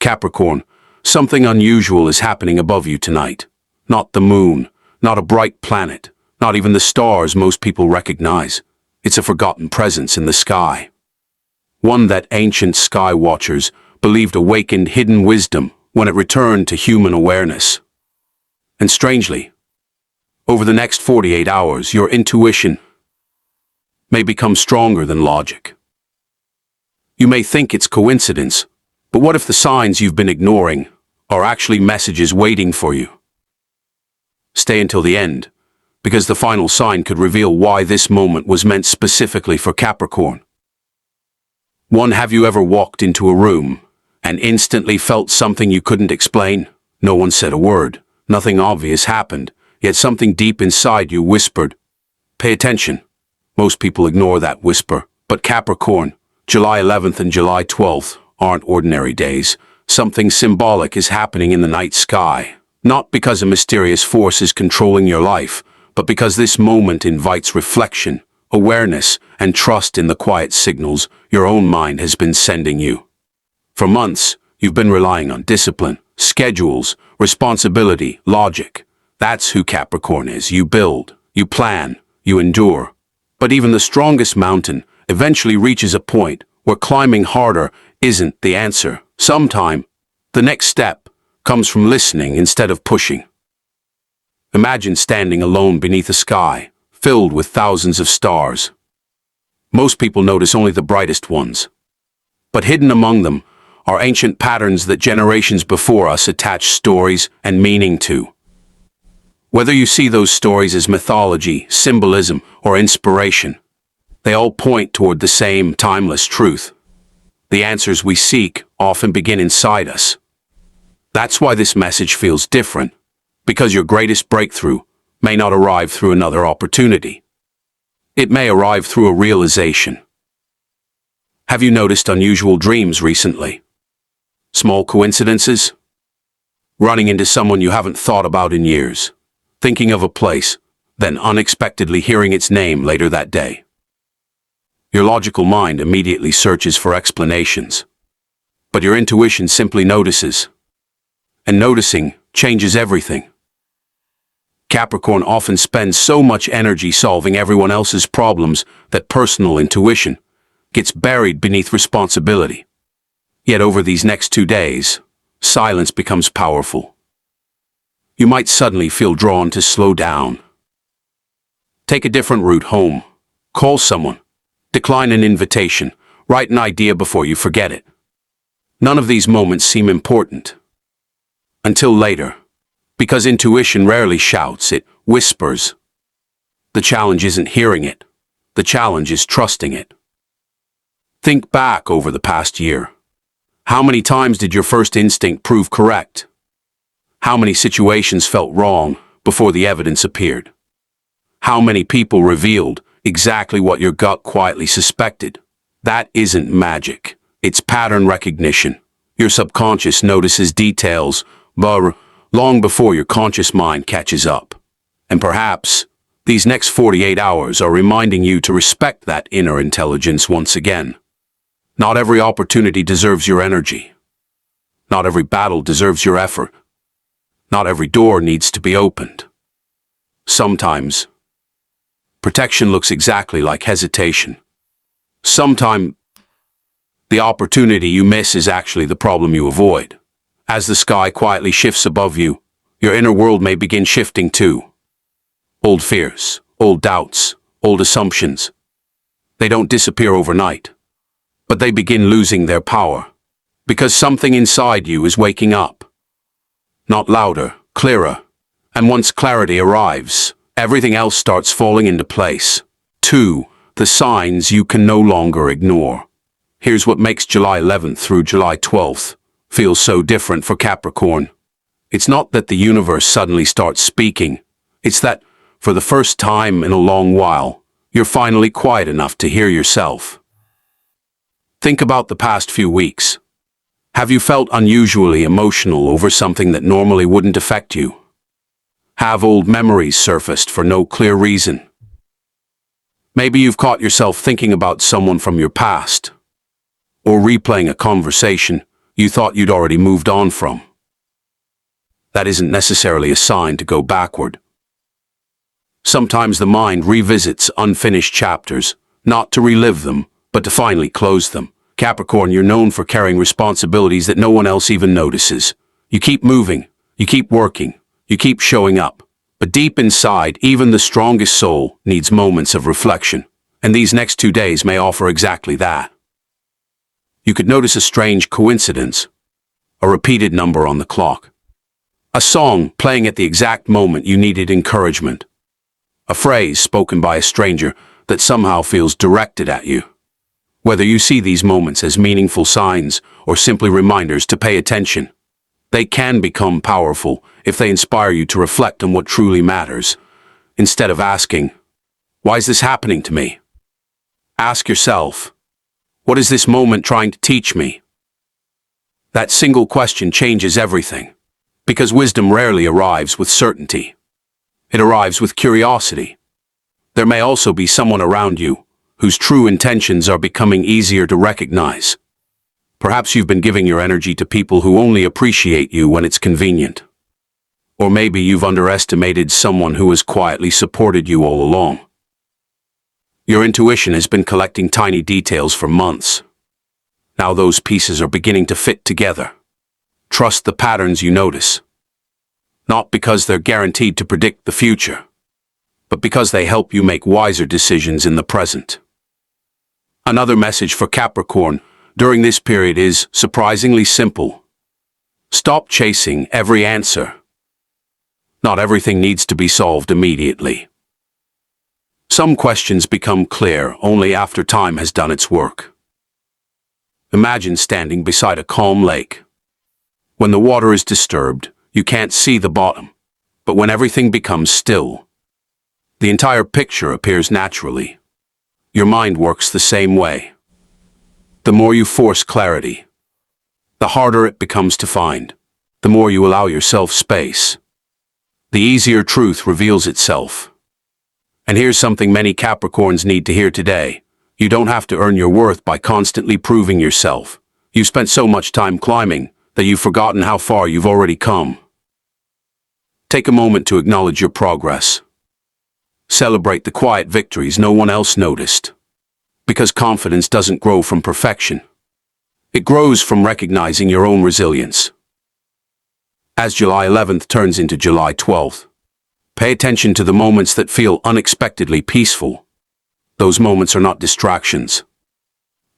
Capricorn, something unusual is happening above you tonight. Not the moon, not a bright planet, not even the stars most people recognize. It's a forgotten presence in the sky. One that ancient sky watchers believed awakened hidden wisdom when it returned to human awareness. And strangely, over the next 48 hours, your intuition may become stronger than logic. You may think it's coincidence, but what if the signs you've been ignoring are actually messages waiting for you? Stay until the end, because the final sign could reveal why this moment was meant specifically for Capricorn. 1. Have you ever walked into a room and instantly felt something you couldn't explain? No one said a word. Nothing obvious happened, yet something deep inside you whispered, "Pay attention." Most people ignore that whisper, but Capricorn, July 11th and July 12th, aren't ordinary days. Something symbolic is happening in the night sky. Not because a mysterious force is controlling your life, but because this moment invites reflection, awareness, and trust in the quiet signals your own mind has been sending you. For months, you've been relying on discipline, schedules, responsibility, logic. That's who Capricorn is. You build, you plan, you endure. But even the strongest mountain eventually reaches a point where climbing harder isn't the answer. Sometime, the next step comes from listening instead of pushing. Imagine standing alone beneath a sky filled with thousands of stars. Most people notice only the brightest ones. But hidden among them are ancient patterns that generations before us attached stories and meaning to. Whether you see those stories as mythology, symbolism, or inspiration, they all point toward the same timeless truth. The answers we seek often begin inside us. That's why this message feels different, because your greatest breakthrough may not arrive through another opportunity. It may arrive through a realization. Have you noticed unusual dreams recently? Small coincidences? Running into someone you haven't thought about in years, thinking of a place, then unexpectedly hearing its name later that day. Your logical mind immediately searches for explanations, but your intuition simply notices. And noticing changes everything. Capricorn often spends so much energy solving everyone else's problems that personal intuition gets buried beneath responsibility. Yet over these next 2 days, silence becomes powerful. You might suddenly feel drawn to slow down. Take a different route home. Call someone. Decline an invitation. Write an idea before you forget it. None of these moments seem important. Until later. Because intuition rarely shouts, it whispers. The challenge isn't hearing it. The challenge is trusting it. Think back over the past year. How many times did your first instinct prove correct? How many situations felt wrong before the evidence appeared? How many people revealed exactly what your gut quietly suspected? That isn't magic. It's pattern recognition. Your subconscious notices details long before your conscious mind catches up. And perhaps these next 48 hours are reminding you to respect that inner intelligence once again. Not every opportunity deserves your energy. Not every battle deserves your effort. Not every door needs to be opened. Sometimes, protection looks exactly like hesitation. Sometimes, the opportunity you miss is actually the problem you avoid. As the sky quietly shifts above you, your inner world may begin shifting too. Old fears, old doubts, old assumptions. They don't disappear overnight, but they begin losing their power, because something inside you is waking up. Not louder, clearer, and once clarity arrives, everything else starts falling into place. 2. The signs you can no longer ignore. Here's what makes July 11th through July 12th feel so different for Capricorn. It's not that the universe suddenly starts speaking. It's that, for the first time in a long while, you're finally quiet enough to hear yourself. Think about the past few weeks. Have you felt unusually emotional over something that normally wouldn't affect you? Have old memories surfaced for no clear reason? Maybe you've caught yourself thinking about someone from your past, or replaying a conversation you thought you'd already moved on from. That isn't necessarily a sign to go backward. Sometimes the mind revisits unfinished chapters, not to relive them, but to finally close them. Capricorn, you're known for carrying responsibilities that no one else even notices. You keep moving, you keep working, you keep showing up. But deep inside, even the strongest soul needs moments of reflection. And these next 2 days may offer exactly that. You could notice a strange coincidence. A repeated number on the clock. A song playing at the exact moment you needed encouragement. A phrase spoken by a stranger that somehow feels directed at you. Whether you see these moments as meaningful signs or simply reminders to pay attention, they can become powerful if they inspire you to reflect on what truly matters. Instead of asking, "Why is this happening to me?" Ask yourself, "What is this moment trying to teach me?" That single question changes everything, because wisdom rarely arrives with certainty. It arrives with curiosity. There may also be someone around you whose true intentions are becoming easier to recognize. Perhaps you've been giving your energy to people who only appreciate you when it's convenient. Or maybe you've underestimated someone who has quietly supported you all along. Your intuition has been collecting tiny details for months. Now those pieces are beginning to fit together. Trust the patterns you notice. Not because they're guaranteed to predict the future, but because they help you make wiser decisions in the present. Another message for Capricorn during this period is surprisingly simple. Stop chasing every answer. Not everything needs to be solved immediately. Some questions become clear only after time has done its work. Imagine standing beside a calm lake. When the water is disturbed, you can't see the bottom. But when everything becomes still, the entire picture appears naturally. Your mind works the same way. The more you force clarity, the harder it becomes to find. The more you allow yourself space, the easier truth reveals itself. And here's something many Capricorns need to hear today. You don't have to earn your worth by constantly proving yourself. You've spent so much time climbing that you've forgotten how far you've already come. Take a moment to acknowledge your progress. Celebrate the quiet victories no one else noticed. Because confidence doesn't grow from perfection. It grows from recognizing your own resilience. As July 11th turns into July 12th, pay attention to the moments that feel unexpectedly peaceful. Those moments are not distractions.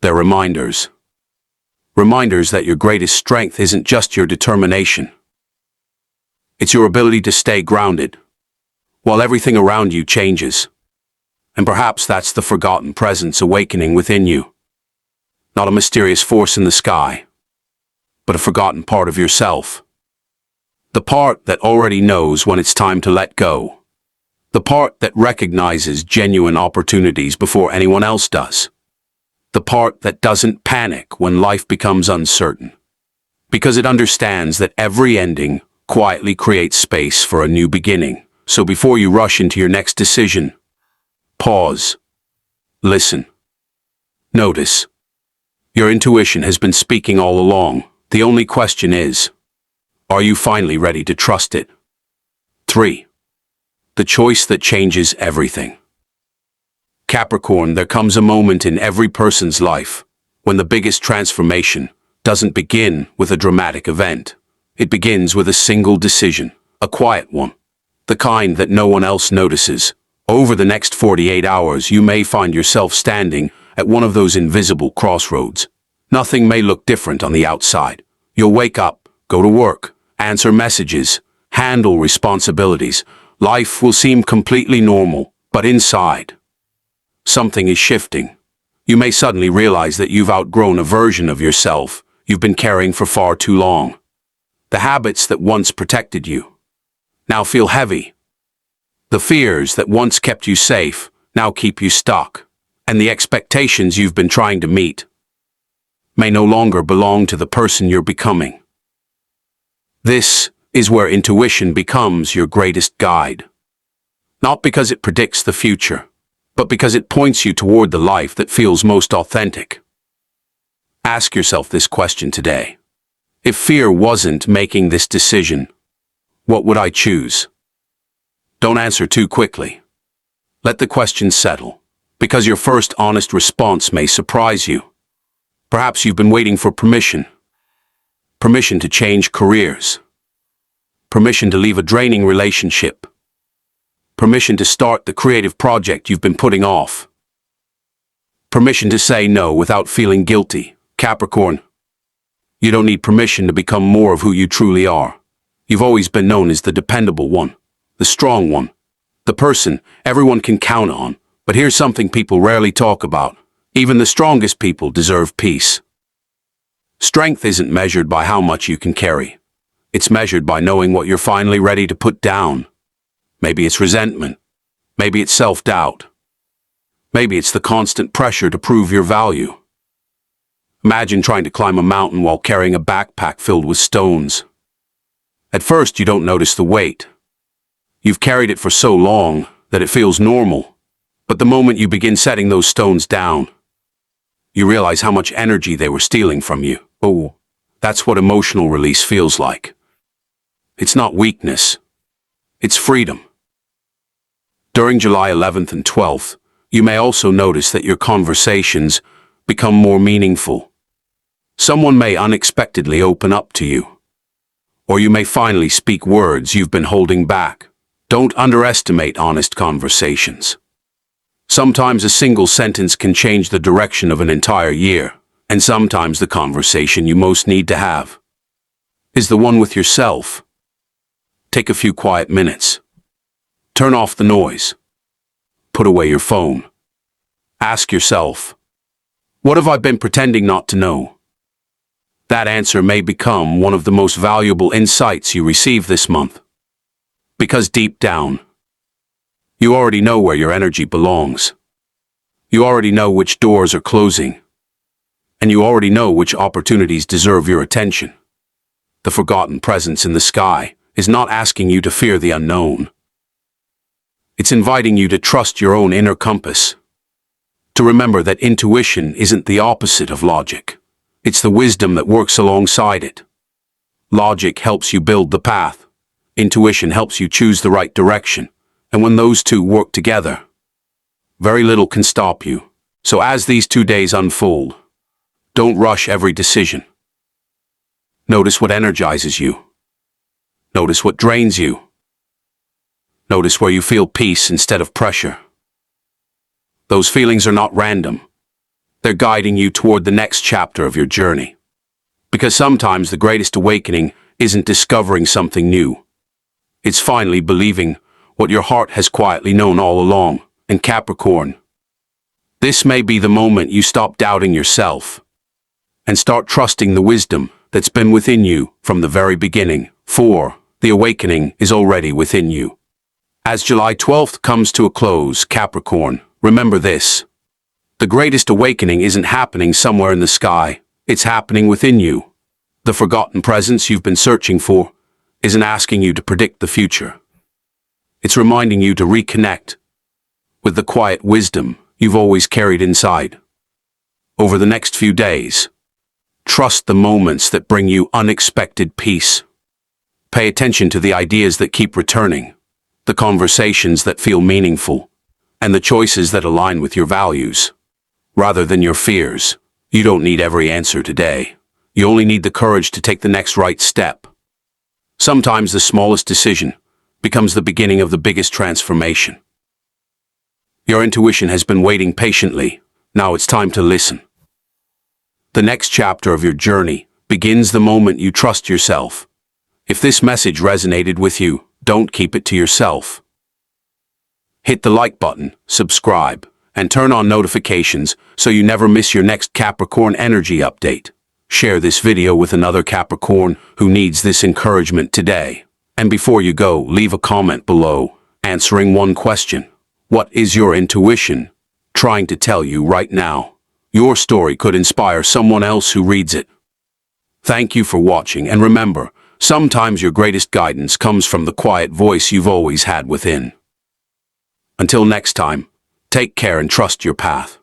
They're reminders. Reminders that your greatest strength isn't just your determination. It's your ability to stay grounded while everything around you changes. And perhaps that's the forgotten presence awakening within you. Not a mysterious force in the sky, but a forgotten part of yourself. The part that already knows when it's time to let go. The part that recognizes genuine opportunities before anyone else does. The part that doesn't panic when life becomes uncertain. Because it understands that every ending quietly creates space for a new beginning. So before you rush into your next decision, pause. Listen. Notice. Your intuition has been speaking all along. The only question is, are you finally ready to trust it? 3. The choice that changes everything. Capricorn, there comes a moment in every person's life when the biggest transformation doesn't begin with a dramatic event. It begins with a single decision, a quiet one, the kind that no one else notices. Over the next 48 hours, you may find yourself standing at one of those invisible crossroads. Nothing may look different on the outside. You'll wake up, go to work, answer messages, handle responsibilities. Life will seem completely normal, but inside, something is shifting. You may suddenly realize that you've outgrown a version of yourself you've been carrying for far too long. The habits that once protected you now feel heavy. The fears that once kept you safe now keep you stuck. And the expectations you've been trying to meet may no longer belong to the person you're becoming. This is where intuition becomes your greatest guide. Not because it predicts the future, but because it points you toward the life that feels most authentic. Ask yourself this question today. If fear wasn't making this decision, what would I choose? Don't answer too quickly. Let the question settle, because your first honest response may surprise you. Perhaps you've been waiting for permission. Permission to change careers. Permission to leave a draining relationship. Permission to start the creative project you've been putting off. Permission to say no without feeling guilty. Capricorn, you don't need permission to become more of who you truly are. You've always been known as the dependable one, the strong one, the person everyone can count on. But here's something people rarely talk about. Even the strongest people deserve peace. Strength isn't measured by how much you can carry. It's measured by knowing what you're finally ready to put down. Maybe it's resentment. Maybe it's self-doubt. Maybe it's the constant pressure to prove your value. Imagine trying to climb a mountain while carrying a backpack filled with stones. At first, you don't notice the weight. You've carried it for so long that it feels normal. But the moment you begin setting those stones down, you realize how much energy they were stealing from you. Oh, that's what emotional release feels like. It's not weakness. It's freedom. During July 11th and 12th, you may also notice that your conversations become more meaningful. Someone may unexpectedly open up to you. Or you may finally speak words you've been holding back. Don't underestimate honest conversations. Sometimes a single sentence can change the direction of an entire year, and sometimes the conversation you most need to have is the one with yourself. Take a few quiet minutes. Turn off the noise. Put away your phone. Ask yourself, what have I been pretending not to know? That answer may become one of the most valuable insights you receive this month. Because deep down, you already know where your energy belongs. You already know which doors are closing. And you already know which opportunities deserve your attention. The forgotten presence in the sky is not asking you to fear the unknown. It's inviting you to trust your own inner compass. To remember that intuition isn't the opposite of logic. It's the wisdom that works alongside it. Logic helps you build the path. Intuition helps you choose the right direction. And when those two work together, very little can stop you. So as these 2 days unfold, don't rush every decision. Notice what energizes you. Notice what drains you. Notice where you feel peace instead of pressure. Those feelings are not random. They're guiding you toward the next chapter of your journey. Because sometimes the greatest awakening isn't discovering something new. It's finally believing what your heart has quietly known all along. And Capricorn, this may be the moment you stop doubting yourself and start trusting the wisdom that's been within you from the very beginning. For the awakening is already within you. As July 12th comes to a close, Capricorn, remember this. The greatest awakening isn't happening somewhere in the sky. It's happening within you. The forgotten presence you've been searching for isn't asking you to predict the future. It's reminding you to reconnect with the quiet wisdom you've always carried inside. Over the next few days, trust the moments that bring you unexpected peace. Pay attention to the ideas that keep returning, the conversations that feel meaningful, and the choices that align with your values, rather than your fears. You don't need every answer today. You only need the courage to take the next right step. Sometimes the smallest decision becomes the beginning of the biggest transformation. Your intuition has been waiting patiently. Now it's time to listen. The next chapter of your journey begins the moment you trust yourself. If this message resonated with you, don't keep it to yourself. Hit the like button, subscribe, and turn on notifications so you never miss your next Capricorn energy update. Share this video with another Capricorn who needs this encouragement today. And before you go, leave a comment below, answering one question. What is your intuition trying to tell you right now? Your story could inspire someone else who reads it. Thank you for watching, and remember, sometimes your greatest guidance comes from the quiet voice you've always had within. Until next time, take care and trust your path.